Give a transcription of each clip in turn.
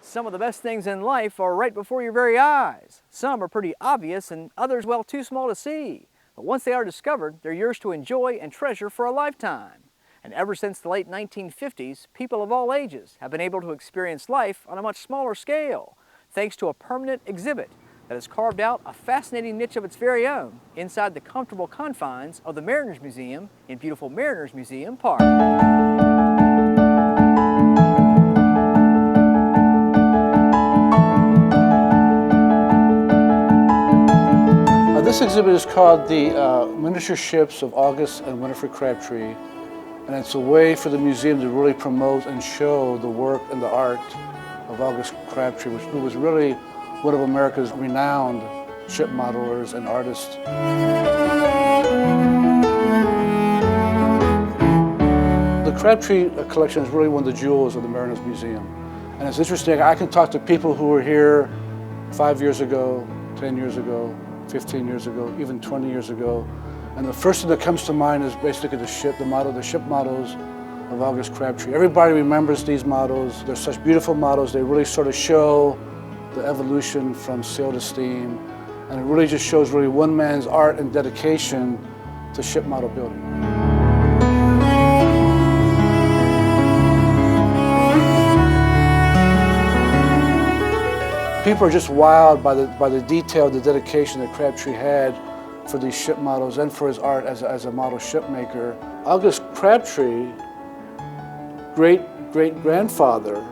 Some of the best things in life are right before your very eyes. Some are pretty obvious and others, well, too small to see. But once they are discovered, they're yours to enjoy and treasure for a lifetime. And ever since the late 1950s, people of all ages have been able to experience life on a much smaller scale, thanks to a permanent exhibit that has carved out a fascinating niche of its very own inside the comfortable confines of the Mariners Museum in beautiful Mariners Museum Park. This exhibit is called the Miniature Ships of August and Winnifred Crabtree, and it's a way for the museum to really promote and show the work and the art of August Crabtree, who was really one of America's renowned ship modelers and artists. The Crabtree collection is really one of the jewels of the Mariners Museum, and it's interesting. I can talk to people who were here 5 years ago, 10 years ago, 15 years ago, even 20 years ago. And the first thing that comes to mind is basically the ship models of August Crabtree. Everybody remembers these models. They're such beautiful models. They really sort of show the evolution from sail to steam. And it really just shows really one man's art and dedication to ship model building. People are just wowed by the detail, the dedication that Crabtree had for these ship models and for his art as a model ship maker. August Crabtree, great-great-grandfather,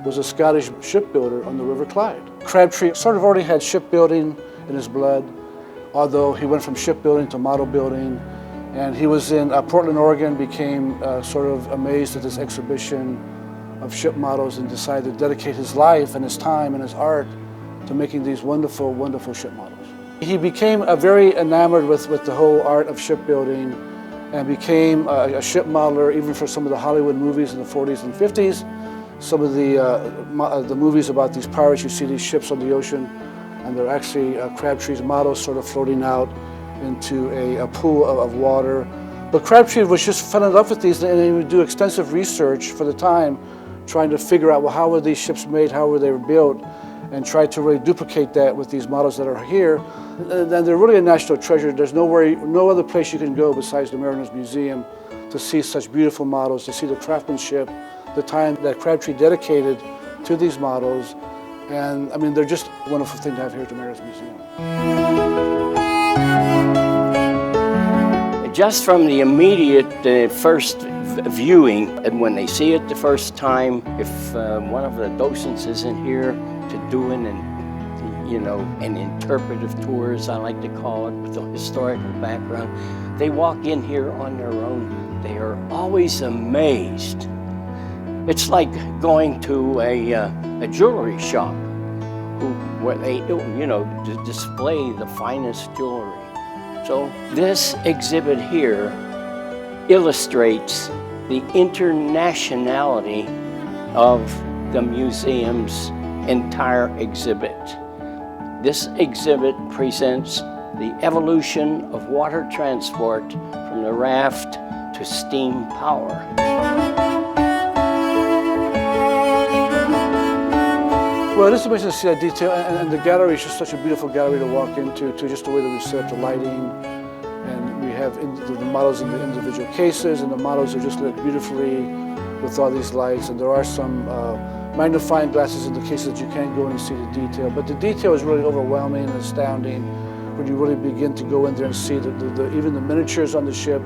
was a Scottish shipbuilder on the River Clyde. Crabtree sort of already had shipbuilding in his blood, although he went from shipbuilding to model building. And he was in Portland, Oregon, became sort of amazed at this exhibition of ship models and decided to dedicate his life and his time and his art to making these wonderful, wonderful ship models. He became very enamored with the whole art of shipbuilding and became a ship modeler even for some of the Hollywood movies in the 40s and 50s. Some of the movies about these pirates, you see these ships on the ocean and they're actually Crabtree's models sort of floating out into a pool of water. But Crabtree was just fell in love with these, and he would do extensive research for the time trying to figure out, well, how were these ships made, how were they built, and try to really duplicate that with these models that are here. And they're really a national treasure. There's no other place you can go besides the Mariners Museum to see such beautiful models, to see the craftsmanship, the time that Crabtree dedicated to these models. And I mean, they're just a wonderful thing to have here at the Mariners Museum. Just from the immediate first viewing, and when they see it the first time, if one of the docents isn't here to do an interpretive tour, as I like to call it, with the historical background, they walk in here on their own. They are always amazed. It's like going to a jewelry shop where they display the finest jewelry. So this exhibit here illustrates the internationality of the museum's entire exhibit. This exhibit presents the evolution of water transport from the raft to steam power. Well, this is amazing to see that detail, and the gallery is just such a beautiful gallery to walk into, just the way that we set up the lighting, and we have the models in the individual cases, and the models are just lit beautifully with all these lights, and there are some magnifying glasses in the cases that you can't go in and see the detail, but the detail is really overwhelming and astounding when you really begin to go in there and see even the miniatures on the ship.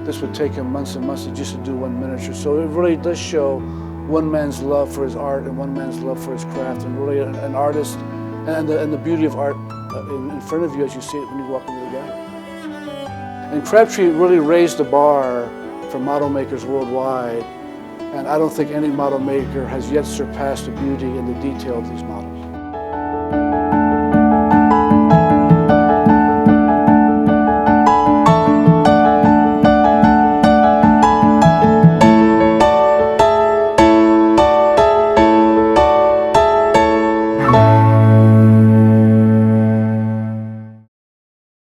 This would take him months and months just to do one miniature, so it really does show one man's love for his art and one man's love for his craft, and really an artist, and the beauty of art in front of you as you see it when you walk into the gallery. And Crabtree really raised the bar for model makers worldwide, and I don't think any model maker has yet surpassed the beauty and the detail of these models.